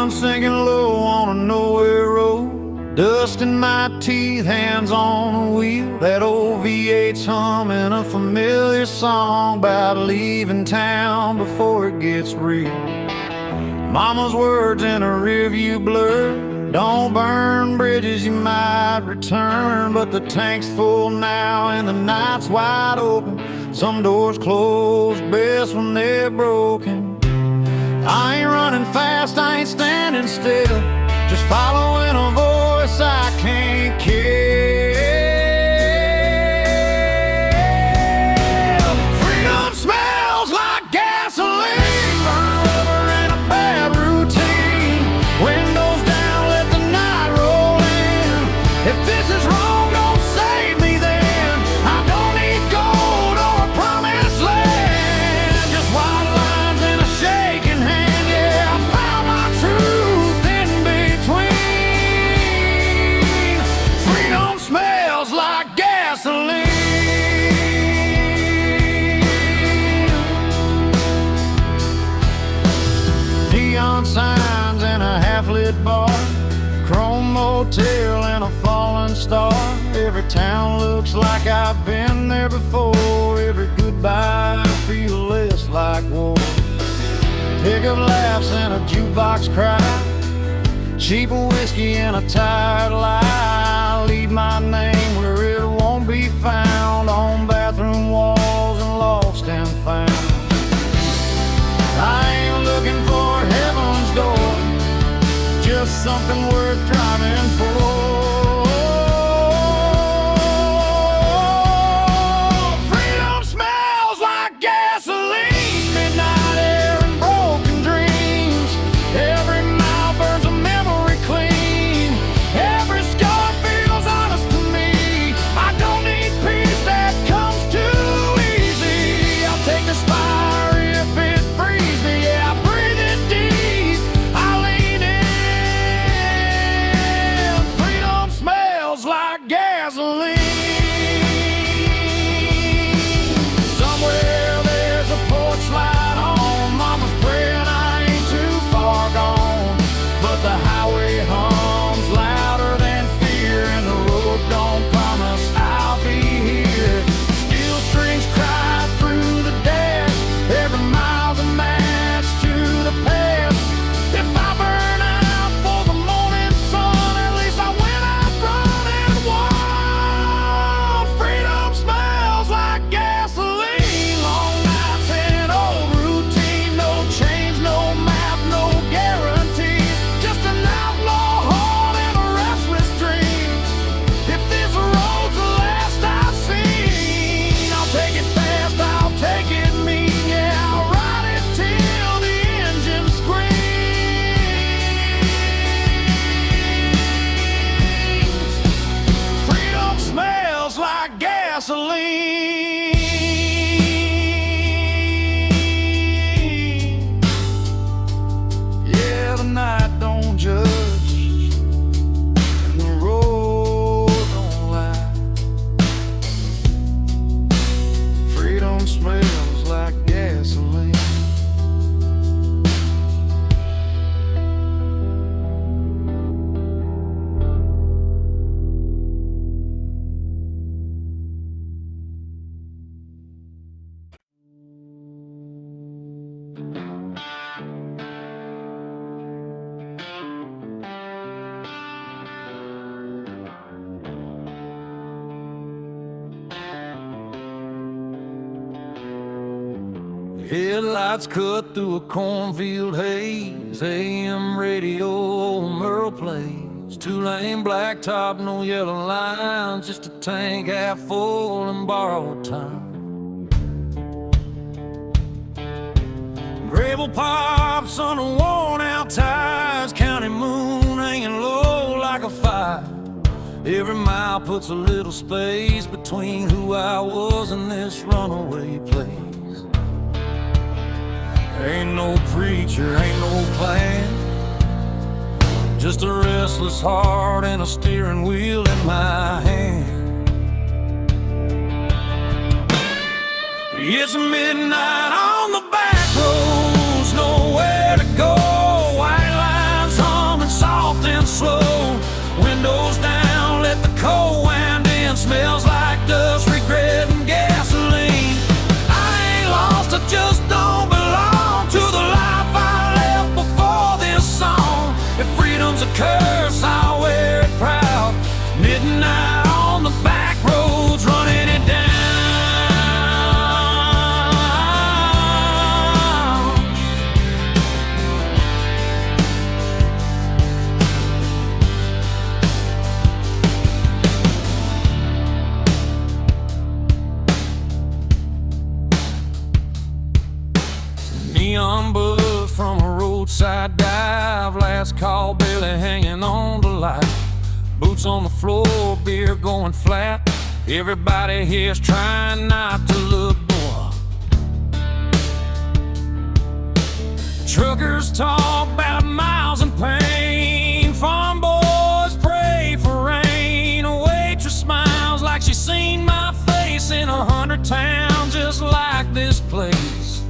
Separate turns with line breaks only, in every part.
I'm sinking low on a nowhere road, dust in my teeth, hands on the wheel. That old V8's humming a familiar song about leaving town before it gets real. Mama's words in a rearview blur: don't burn bridges, you might return. But the tank's full now and the night's wide open. Some doors close best when they're broken. I ain't running fast, I ain't standing still, just following a voice I can't kill. Freedom smells like gasoline, burn rubber and a bad routine. Windows down, let the night roll in. If this is wrong, don't save me then. I don't need gold or a promised land, just white lines and a shaking hand. Smells like gasoline. Neon signs in a half-lit bar, chrome motel and a fallen star. Every town looks like I've been there before. Every goodbye feels less like war. Pickup laughs and a jukebox cry, cheap whiskey and a tired lie. Leave my name where it won't be found, on bathroom walls and lost and found. I ain't looking for heaven's door, just something worth driving for. Freedom smells like gasoline, midnight air and broken dreams. Every mile burns a memory clean. Every scar feels honest to me. I don't need peace that comes too easy. I'll take this fire if it frees me. Yeah, I breathe it deep, I lean in. Freedom smells like gasoline. Somewhere there's a porch light on. Mama's praying I ain't too far gone, but the highway hums louder than fear, and the road don't promise I'll be here. Steel strings cry through the dash, every mile's a match to the past. If I burn out for the morning sun, at least I went out running wild. Freedom smells like gasoline, long nights and old routine. No change, no map, no guarantees, just an outlaw heart and a restless dream. If this road's the last I've seen, I'll take it fast, I'll take it mean. Yeah, I'll ride it till the engine screams. Freedom smells like gasoline. Yeah, the night don't judge and the road don't lie. Freedom smells like gasoline. Headlights cut through a cornfield haze. AM radio, old Merle plays. Two-lane blacktop, no yellow lines, just a tank half full and borrowed time. Gravel pops on the worn-out tires, county moon hanging low like a fire. Every mile puts a little space between who I was and this runaway place. Ain't no preacher, ain't no plan, just a restless heart and a steering wheel in my hand. It's midnight on the back roads, nowhere to go. White lines road's a curse, I'll wear it proud. Midnight on the back roads, running it down. Neon buzz from a roadside dive, last call barely hanging on to life. Boots on the floor, beer going flat. Everybody here's trying not to look poor. Truckers talk about miles and pain. Farm boys pray for rain. A waitress smiles like she's seen my face in 100 towns just like this place.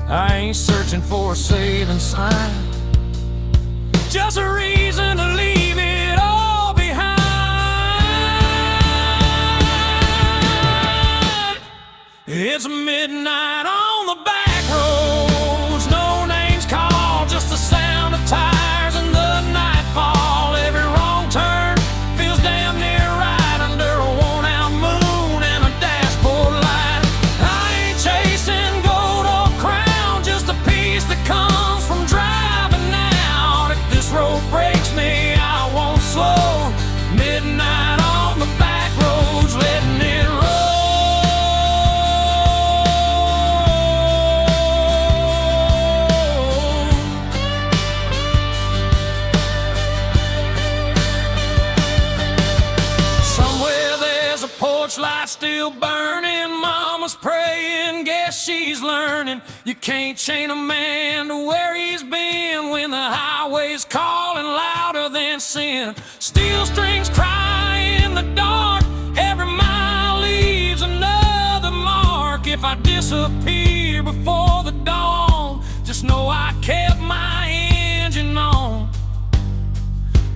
I ain't searching for a saving sign, just a reason to leave it all behind. It's midnight on the back roads, no names called, just the sound of tires and the nightfall. Every wrong turn feels damn near right under a worn-out moon and a dashboard light. I ain't chasing gold or crown, just a piece that comes from driving out. If this road breaks me, I won't slow. Midnight on the back roads, letting it roll. Somewhere there's a porch light still burning. Mama's praying, guess she's learning. You can't chain a man to where he's been when the highway's calling louder than sin. Steel strings cry in the dark, every mile leaves another mark. If I disappear before the dawn, just know I kept my engine on.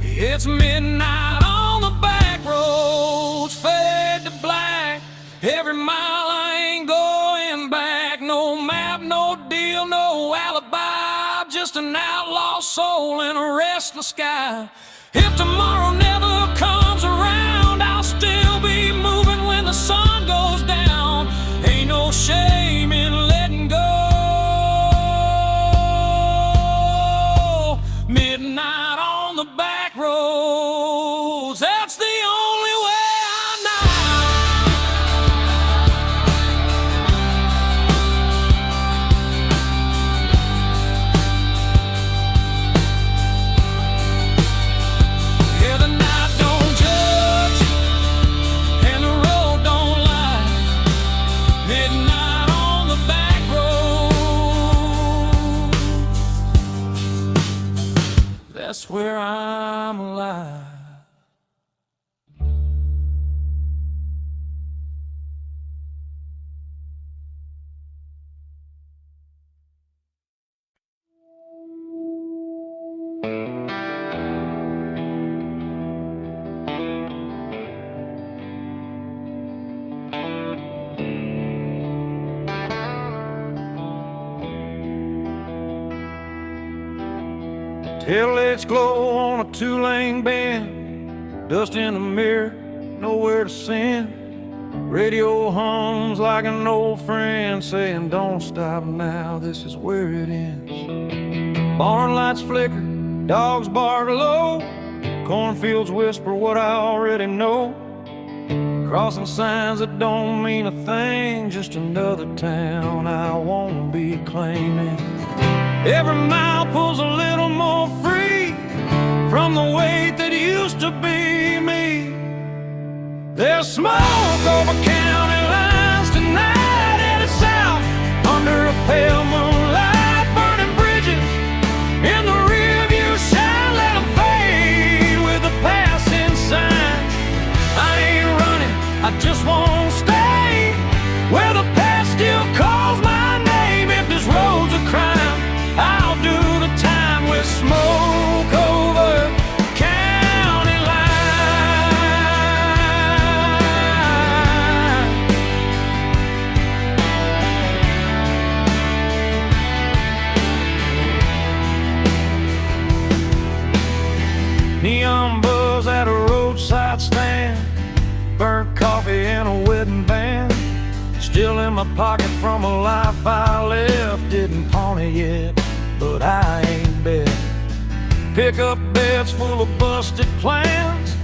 It's midnight on the back roads, fade to black. Every mile I ain't going back. No map, no deal, no alibi, just an outlaw soul in a restless sky. If tomorrow never comes around, I'll still be moving when the sun goes down. Ain't no shame in letting go. Midnight on the back roads, that's the only way I know. Yeah, the night don't judge and the road don't lie. Midnight on the back road, that's where I'm alive. Taillights glow on a two-lane bend, dust in the mirror, nowhere to send. Radio hums like an old friend saying, don't stop now, this is where it ends. Barn lights flicker, dogs bark low, cornfields whisper what I already know. Crossing signs that don't mean a thing, just another town I won't be claiming. Every mile pulls a little more free from the weight that used to be me. There's smoke over county lines tonight, headed south under a pale moonlight. Burning bridges in the rearview shine, let them fade with the passing signs. I ain't running, I just won't stay where the past still calls my name. If this road's a crime, I'll do the time with smoke over county line. Neon buzz at a roadside stand, burnt coffee and a wedding band, still in my pocket from a life I left. Didn't pawn it yet, but I ain't bet. Pickup beds full of busted plans,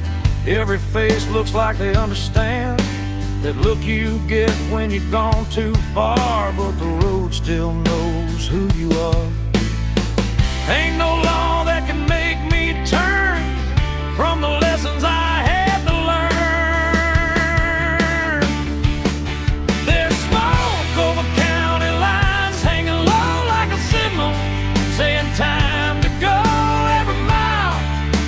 every face looks like they understand that look you get when you've gone too far, but the road still knows who you are. Ain't no law that can make me turn from the lessons I had to learn. There's smoke over county lines, hanging low like a signal, saying time to go. Every mile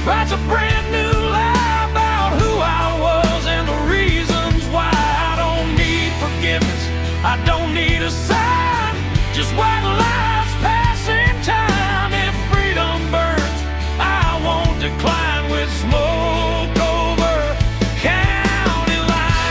writes a brand new lie about who I was and the reasons why. I don't need forgiveness, I don't need a sign, just white lies passing time. If freedom burns, I won't decline with smoke over county line.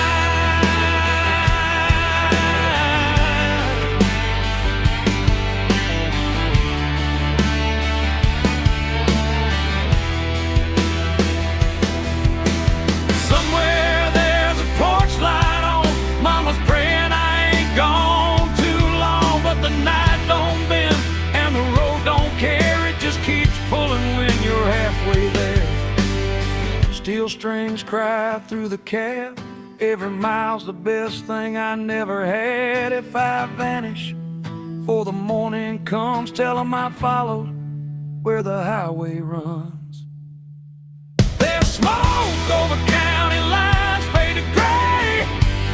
Somewhere there's a porch light on, mama's praying I ain't gone too long, but the night don't bend and the road don't care, it just keeps pulling when you're halfway there. Steel strings cry through the cab, every mile's the best thing I never had. If I vanish before the morning comes, tell 'em I followed where the highway runs. There's smoke over county lines, faded gray,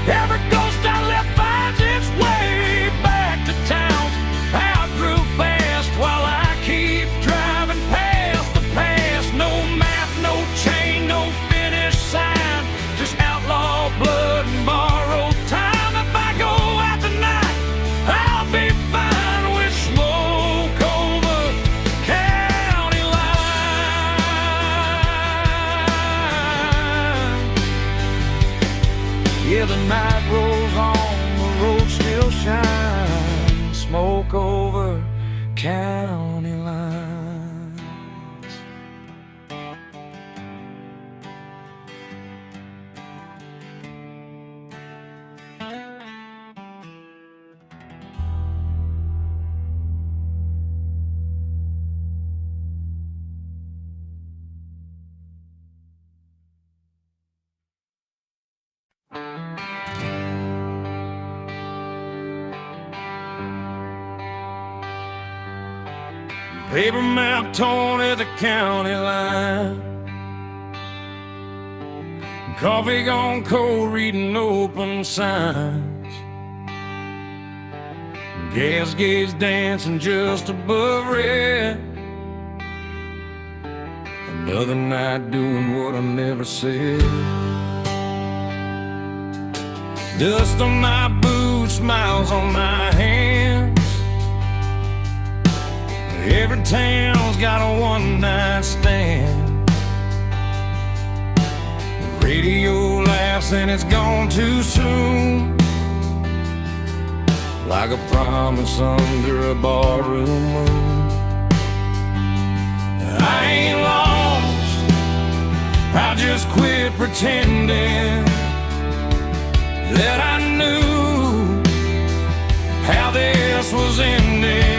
every ghost I left finds its way back to town. I grew fast while I keep driving past the past. No map, no chain, no finish sign, just outlaw blood and borrowed time. If I go out tonight, I'll be fine with smoke over county line. Yeah, the night rolls on, the road still shines, smoke over county lines. Paper map torn at the county line, coffee gone cold, reading open signs, gas gauge dancing just above red. Another night doing what I never said. Dust on my boots, smiles on my hands. Every town's got a one-night stand. The radio laughs and it's gone too soon, like a promise under a barroom moon. I ain't lost, I just quit pretending that I knew how this was ending.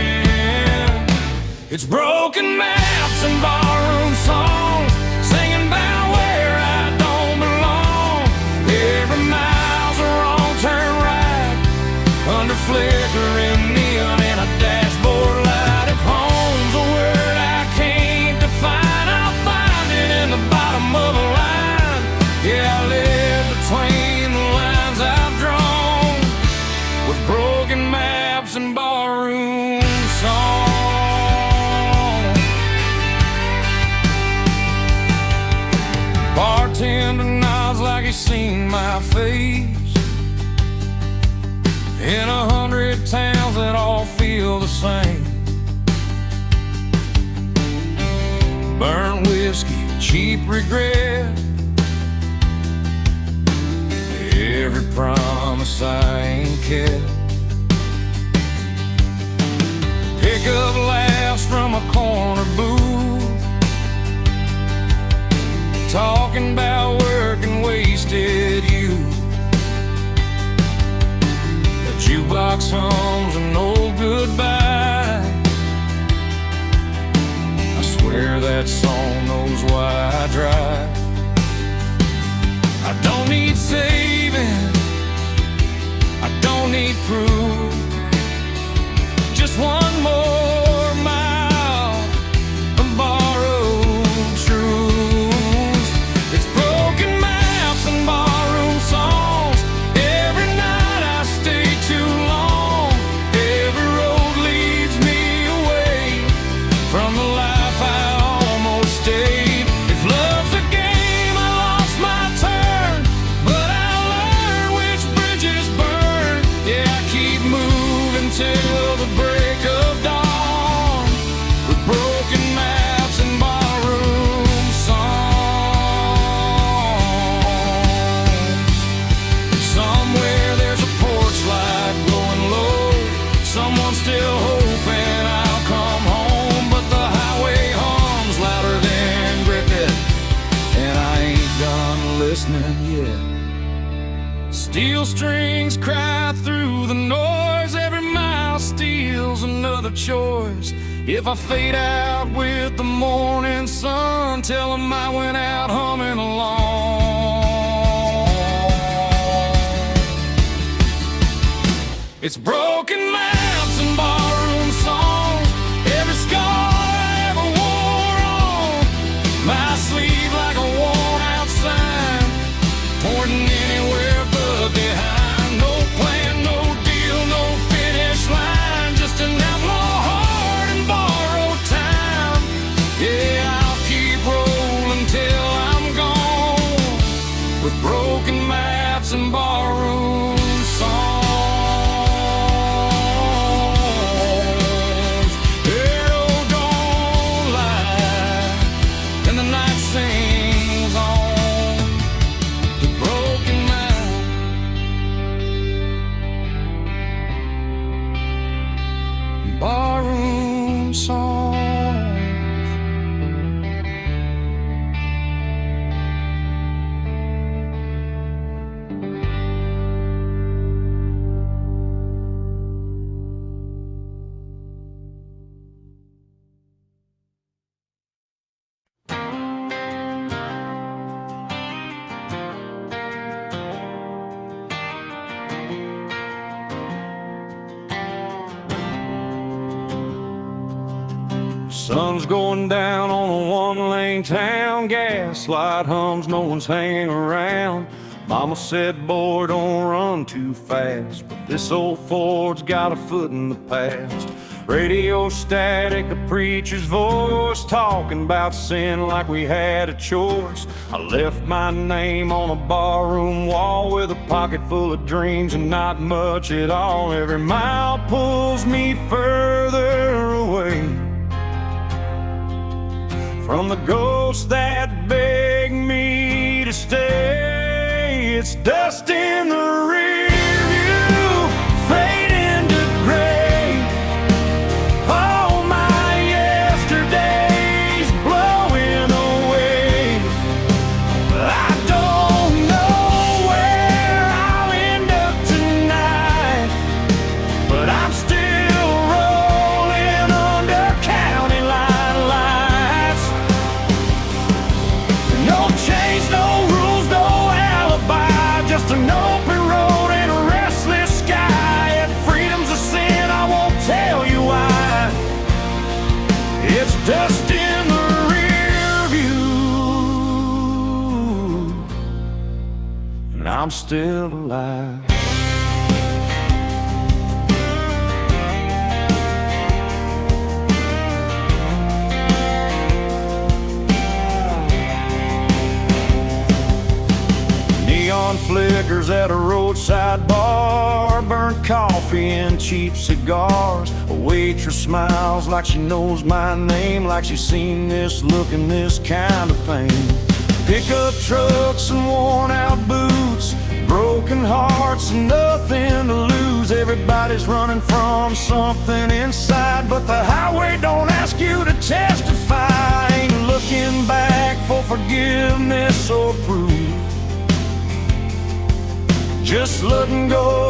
It's broken maps and barroom songs, singing about where I don't belong. Every mile's a wrong turn right, under flickering neon and a dashboard light. If home's a word I can't define, I'll find it in the bottom of a line. Yeah, I live between the lines I've drawn, with broken maps and barroom songs. Bartender nods like he's seen my face in 100 towns that all feel the same. Burnt whiskey, cheap regret, every promise I ain't kept. Pick up laughs from a corner booth, talking about work and wasted youth. The jukebox hums an old goodbye. I swear that song knows why I drive. I don't need saving, I don't need proof. Just one more mile of borrowed truth. It's broken maps and barroom songs. Every night I stay too long. Every road leads me away from the life I almost stayed. If love's a game, I lost my turn, but I learned which bridges burn. Yeah, I keep moving till the break of dawn, with broken maps and barroom songs. Somewhere there's a porch light glowing low. Someone's still hoping I'll come home, but the highway hums louder than cricket, and I ain't done listening yet. Steel strings cry through the noise. Every mile steals another choice. If I fade out with the morning sun, tell 'em I went out humming along. It's broken maps and barroom songs. Every scar I ever wore on my sleeve like a worn out sign, pointing anywhere but behind. No plan, no deal, no finish line, just an outlaw heart and borrowed time. Yeah, I'll keep rolling till I'm gone, with broken maps and borrowed songs. Arrow don't lie, and the night sings on, the broken map, barroom songs. Sun's going down on a one-lane town. Gaslight hums, no one's hanging around. Mama said, boy, don't run too fast, but this old Ford's got a foot in the past. Radio static, a preacher's voice, talking about sin like we had a choice. I left my name on a barroom wall with a pocket full of dreams and not much at all. Every mile pulls me further away from the ghosts that beg me to stay. It's dust in the rear view, fading to gray. All my yesterdays blowing away. I don't know where I'll end up tonight, but I'm still rolling under county line lights. No chains, no rules, no alibi, just an open road and a restless sky. If freedom's a sin, I won't tell you why. It's dust in the rear view, and I'm still alive. Neon flickers at a roadside bar, burnt coffee and cheap cigars. A waitress smiles like she knows my name, like she's seen this look and this kind of pain. Pickup trucks and worn out boots, broken hearts and nothing to lose. Everybody's running from something inside, but the highway don't ask you to testify. Ain't looking back for forgiveness or just letting go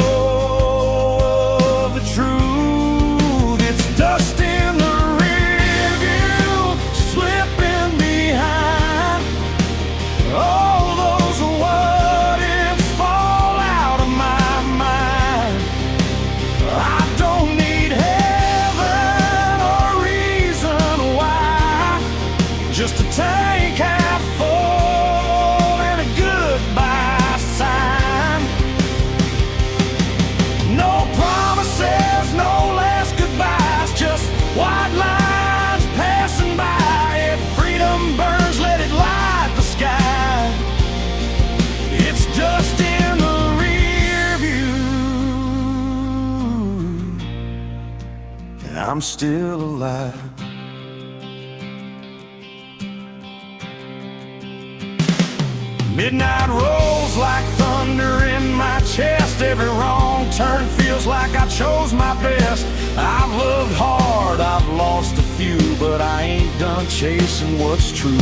of the truth. It's dust in the rear view, slipping behind. All those what ifs fall out of my mind. I don't need heaven or reason why, just a tank half full and a goodbye sign. No promises, no last goodbyes, just white lines passing by. If freedom burns, let it light the sky. It's dust in the rear view, and I'm still alive. Midnight rolls like thunder in my chest. Every wrong turn feels like I chose my best. I've loved hard, I've lost a few, but I ain't done chasing what's true.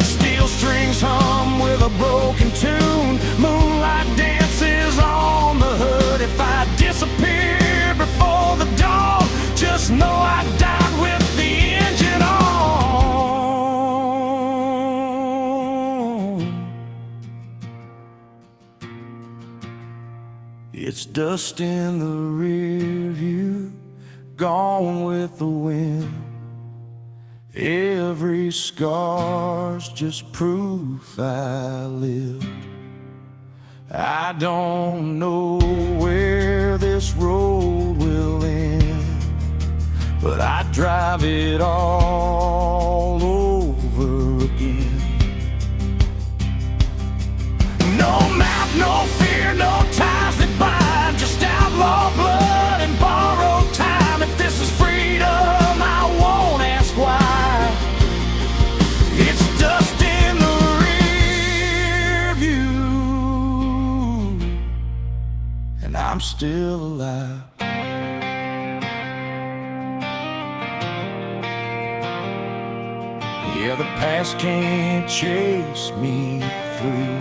Steel strings hum with a broken tune. Moonlight dances on the hood. If I disappear before the dawn, just know I died with the engine on. It's dust in the rear view, gone with the wind. Every scar's just proof I lived. I don't know where this road will end, but I drive it all over again. No map, no fear, no ties that bind, just outlaw blood and borrowed time. If this is freedom, I won't ask why. It's dust in the rear view, and I'm still alive. Yeah, the past can't chase me through.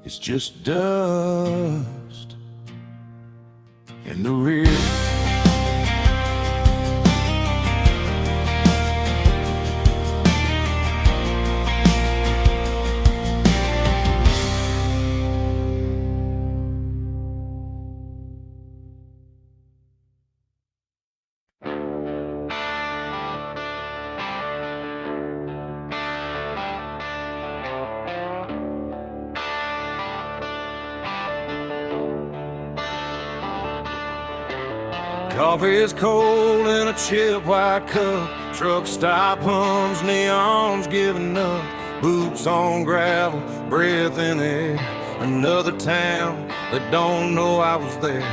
It's just dust in the rear. Coffee is cold in a chip white cup. Truck stop hums, neons giving up. Boots on gravel, breath in the air. Another town that don't know I was there.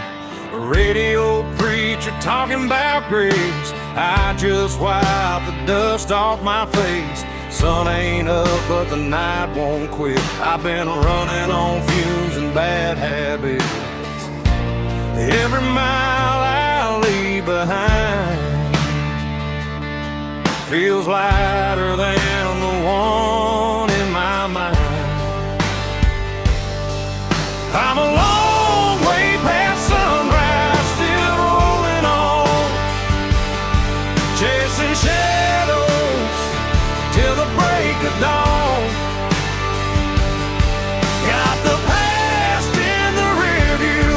A radio preacher talking about grace. I just wiped the dust off my face. Sun ain't up, but the night won't quit. I've been running on fumes and bad habits. Every mile I leave behind feels lighter than the one in my mind. I'm a long way past sunrise, still rolling on, chasing shadows till the break of dawn. Got the past in the rear view,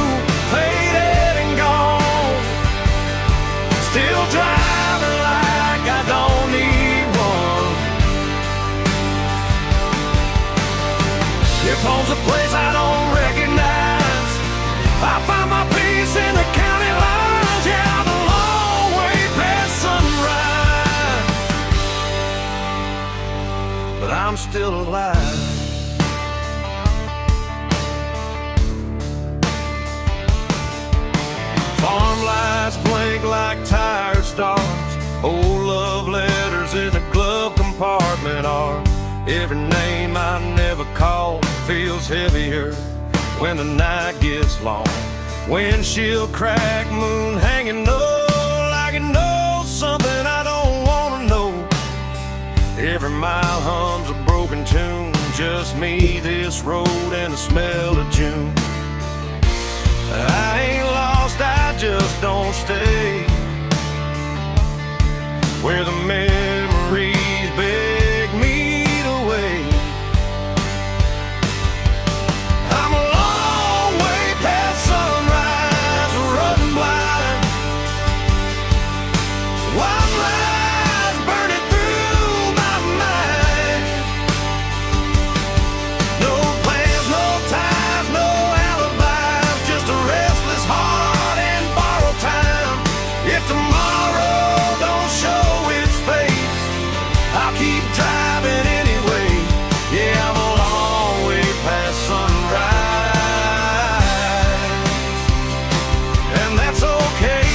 faded and gone. Still driving like I don't need one. If home's a place I don't recognize, I find my peace in the county lines. Yeah, the long way past sunrise, but I'm still alive. Farm lights blink like tired stars. Old love letters in the glove compartment are. Every name I never called feels heavier when the night gets long. Windshield crack, moon hanging low, like it knows something I don't wanna know. Every mile hums a broken tune. me this road and the smell of June. I ain't lost, I just don't stay where the memories beg me to wait. I'm a long way past sunrise, running blind. White lies burning through my mind. No plans, no ties, no alibis, just a restless heart and borrowed time. If tomorrow don't show its face, I'll keep driving anyway. Yeah, I'm a long way past sunrise, and that's okay.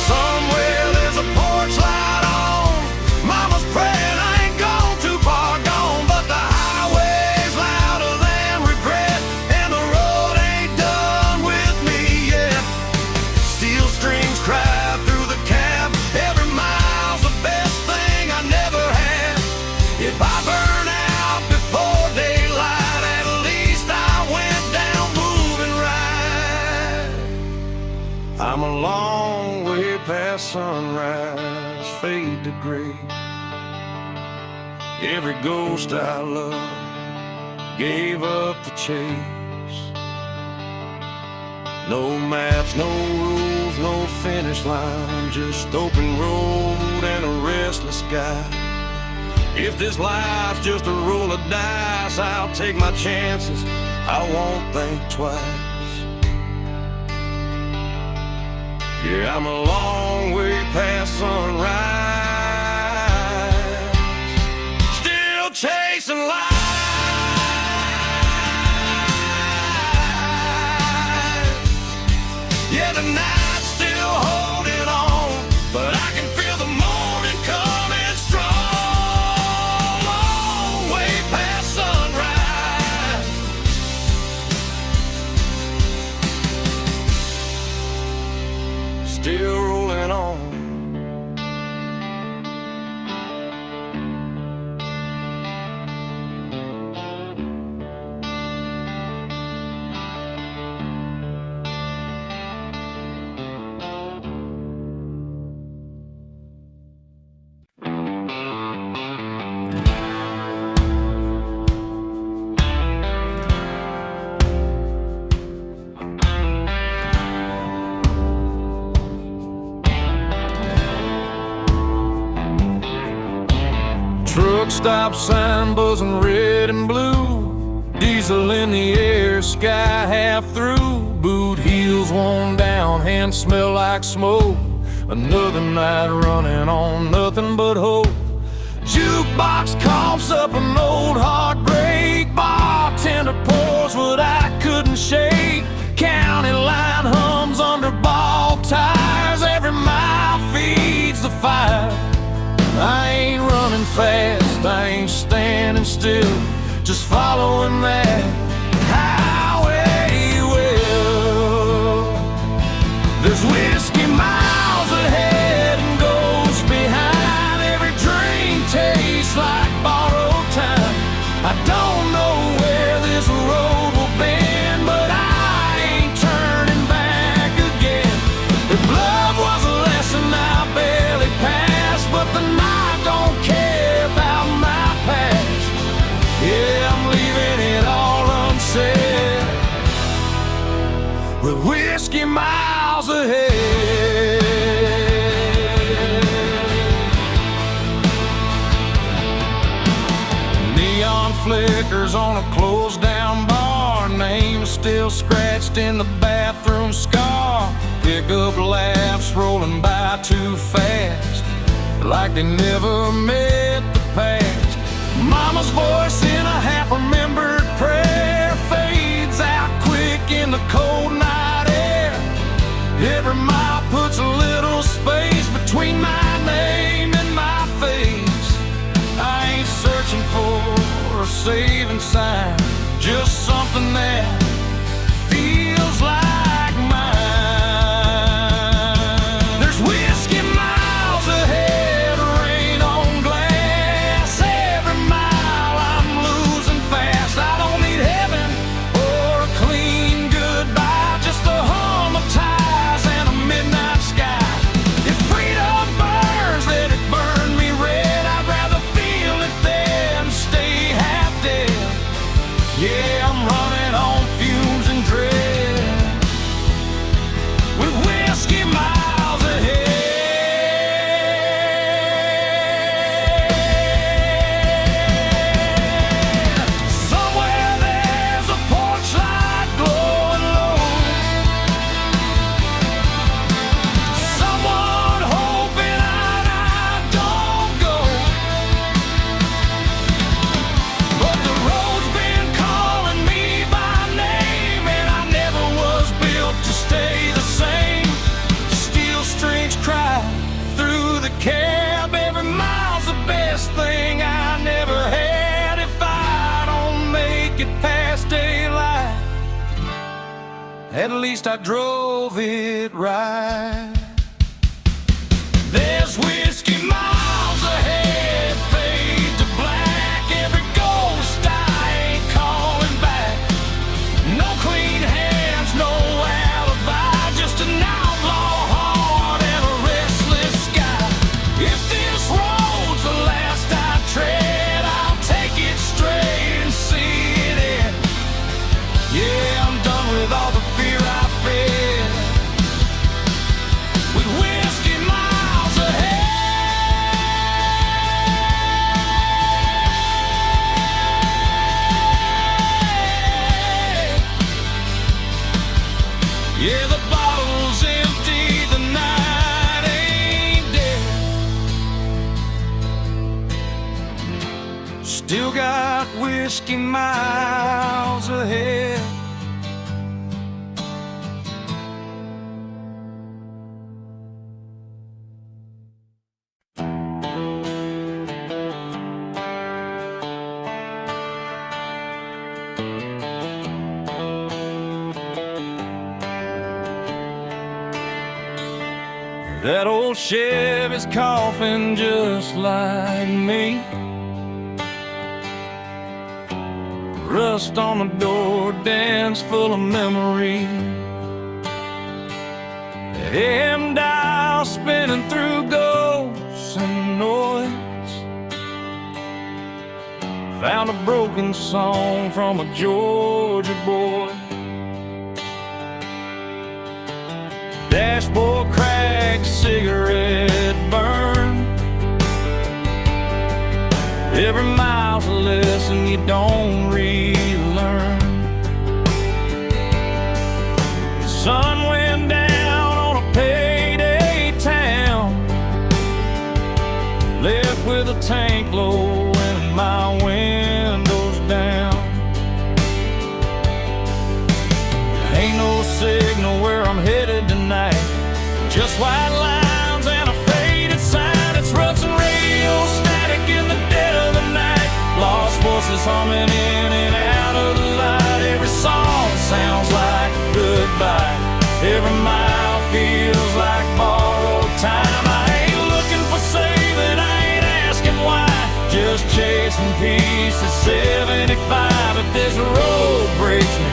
Somewhere there's a porch light on. Mama's praying I ain't gone too far gone, but the highway's louder than regret, and the road ain't done with me yet. Steel strings cry through the cab. Every mile's the best thing I never had. If I burn out before daylight, at least I went down moving right. I'm a long way past sunrise, fade to gray. Every ghost I loved gave up the chase. No maps, no rules, no finish line, just open road and a restless sky. If this life's just a roll of dice, I'll take my chances, I won't think twice. Yeah, I'm a long way past sunrise, still chasing life. Yeah, the night's still holding on, but I can feel the morning coming strong. Long way past sunrise, still rolling on. Truck stop sign buzzing red and blue, diesel in the air, sky half through. Boot heels worn down, hands smell like smoke. Another night running on nothing but hope. Jukebox coughs up an old heartbreak, bartender pours what I couldn't shake. County line hums under bald tires, every mile feeds the fire. I ain't running fast, I ain't standing still, just following that highway well. There's whiskey miles ahead and ghosts behind. Every drink tastes like borrowed time. I don't know where this road will bend, but I ain't turning back again. If love was a lesson I barely passed, but the night don't care about my past. Yeah, I'm leaving it all unsaid, with whiskey miles ahead. Neon flickers on a closed down bar, name still scratched in the bathroom scar. Pickup laughs rolling by too fast, like they never met the past. Mama's voice in a half-remembered prayer fades out quick in the cold night air. Every mile puts a little space between my name and my face. I ain't searching for a saving sign, just something that at least I drove it right. There's whiskey miles ahead, fade to black. Every ghost I ain't calling back. No clean hands, no alibi, just an outlaw heart and a restless sky. If this road's the last I tread, I'll take it straight and see it end. Yeah, I'm done with all the fear I fed, with whiskey miles ahead. Yeah, the bottle's empty, the night ain't dead. Still got whiskey miles ahead. That old Chevy's coughing just like me. Rust on the door, dance full of memory. The AM dial spinning through ghosts and noise. Found a broken song from a Georgia boy. Dashboard crack, cigarette burn. Every mile's a lesson you don't relearn. The sun went down on a payday town, left with a tank low and my windows down. Ain't no signal where I'm headed tonight, just white lines and a faded sign. It's rustling radio static in the dead of the night, lost voices humming in and out of the light. Every song sounds like goodbye, every mile feels like borrowed time. I ain't looking for saving, I ain't asking why, just chasing peace at 75. If this road breaks me,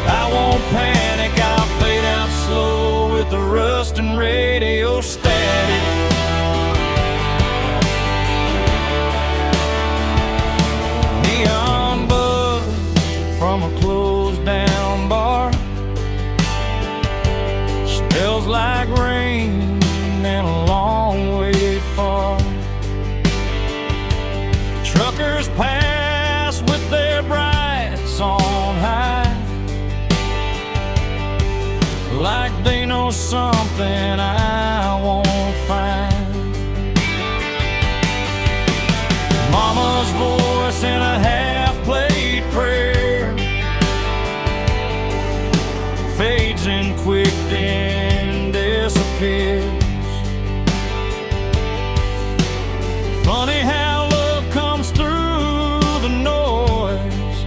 I won't panic, I'll fade out slow with the rust and radio static. Neon buzz from a closed down bar, smells like rain and a long way far. Truckers pass with their brights on high, like they know something I won't find. Mama's voice in a half-played prayer fades in quick then disappears. Funny how love comes through the noise,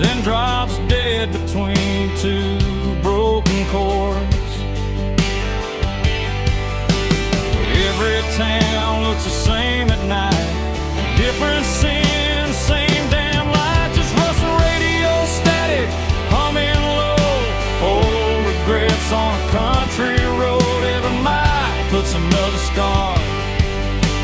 then drops dead between two broken chords. Every town looks the same at night, different sin, same damn light. Just rustling radio static, humming low, old regrets on a country road. Every mile puts another scar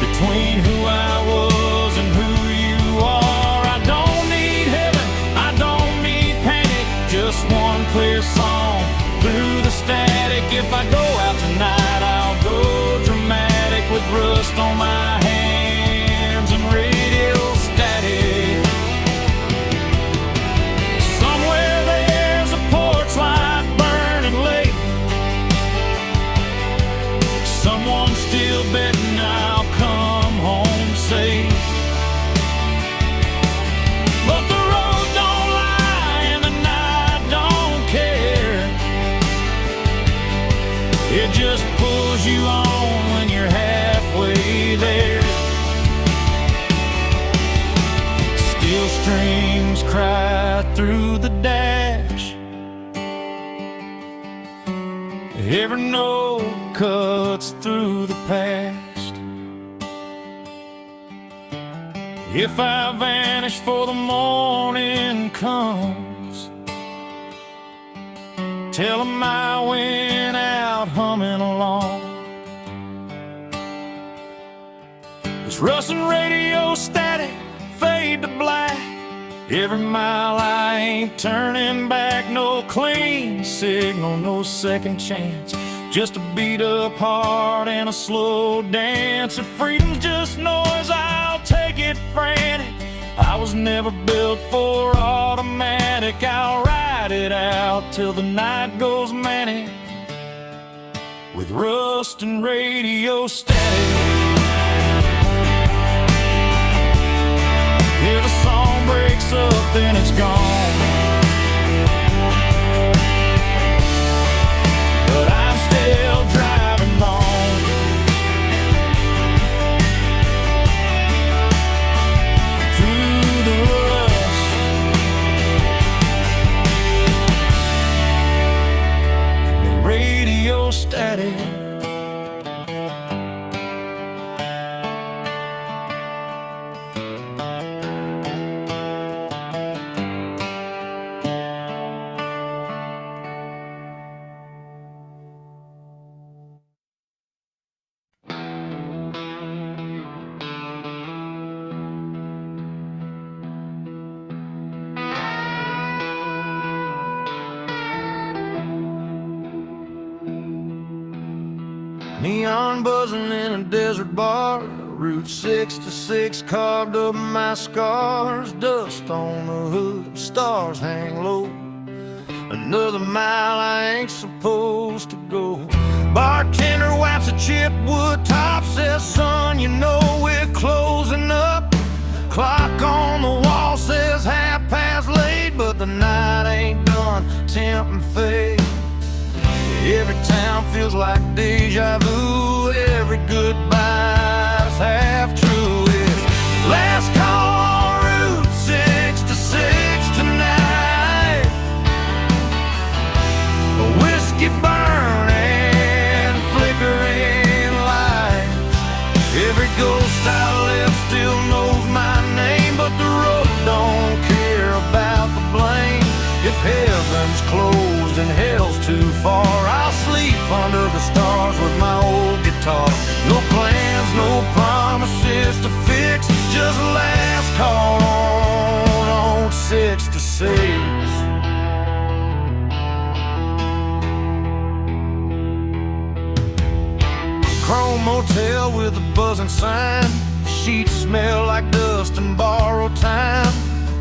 between who I was and who you are. I don't need heaven, I don't need panic, just one clear song through the static. If I go out tonight, I'll go dramatic with rust on my hands and radio static. Somewhere there's a porch light burning late, someone's still betting I'll come home safe. But the road don't lie and the night don't care, it just pulls you on when you're halfway there. Steel strings cry through the dash, every note cuts through the past. If I vanish for the morning comes, tell 'em I went out humming along. This rustling radio static fade to black. Every mile I ain't turning back. No clean signal, no second chance. Just a beat up heart and a slow dance. If freedom's just noise, I'll take it frantic. I was never built for automatic. I'll ride it out till the night goes manic with rust and radio static. Hear the song breaks up, then it's gone. But I'm still driving on through the rust. The radio static. Neon buzzing in a desert bar, Route 66 carved up my scars. Dust on the hood, stars hang low. Another mile I ain't supposed to go. Bartender wipes a chipped wood top, says, son, you know we're closing up. Clock on the wall says 8:30, but the night ain't done, temp and fade. Every town feels like deja vu. Every goodbye's half true. It's last call on Route 66 tonight. A whiskey burning, flickering lights. Every ghost I left still knows my name, but the road don't care about the blame. If heaven's closed and hell's too far, I'll sleep under the stars with my old guitar. No plans, no promises to fix, just last call on 66. Chrome motel with a buzzing sign. Sheets smell like dust and borrowed time.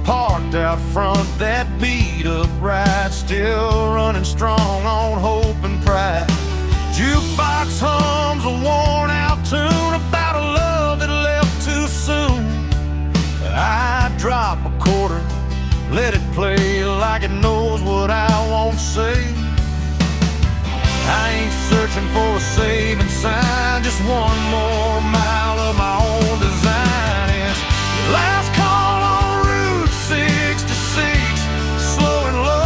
Parked out front, that beat up ride, still running strong on hope and pride. Jukebox hums a worn out tune about a love that left too soon. I drop a quarter, let it play like it knows what I won't say. I ain't searching for a saving sign, just one more mile of my own design. It's last call on Route 66, slow and low.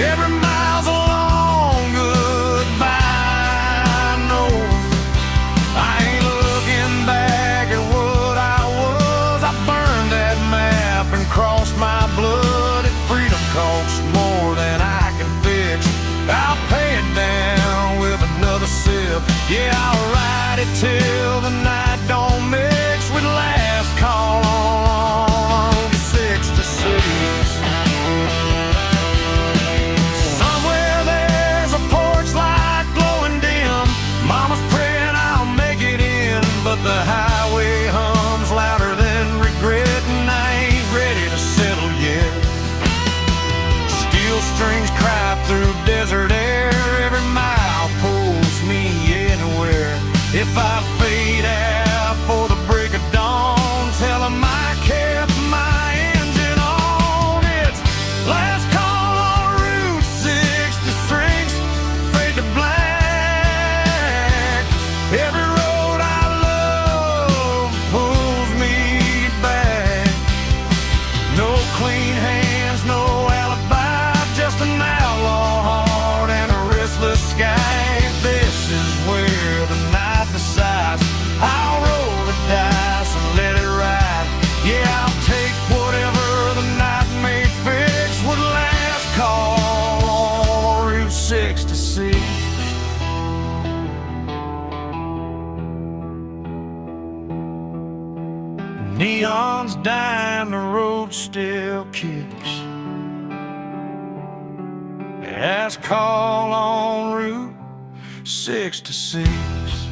Every mile's a long goodbye. No, I ain't looking back at what I was. I burned that map and crossed my blood. If freedom costs more than I can fix, I'll pay it down with another sip. Yeah, I'll ride it till the night don't mix with last call on 66. Somewhere there's a porch light glowing dim. Mama's praying I'll make it in, but the highway hums louder than regret, and I ain't ready to settle yet. Steel strings cry through desert air. Every mile pulls me anywhere. If I fade out for the break of dawn, tell 'em I kept my engine on. It's last call on Route 66, fade to black. Every road I love pulls me back. No clean hands, no alibi, just an outlaw heart and a Neon's dying, the road still kicks. Last call on Route 66.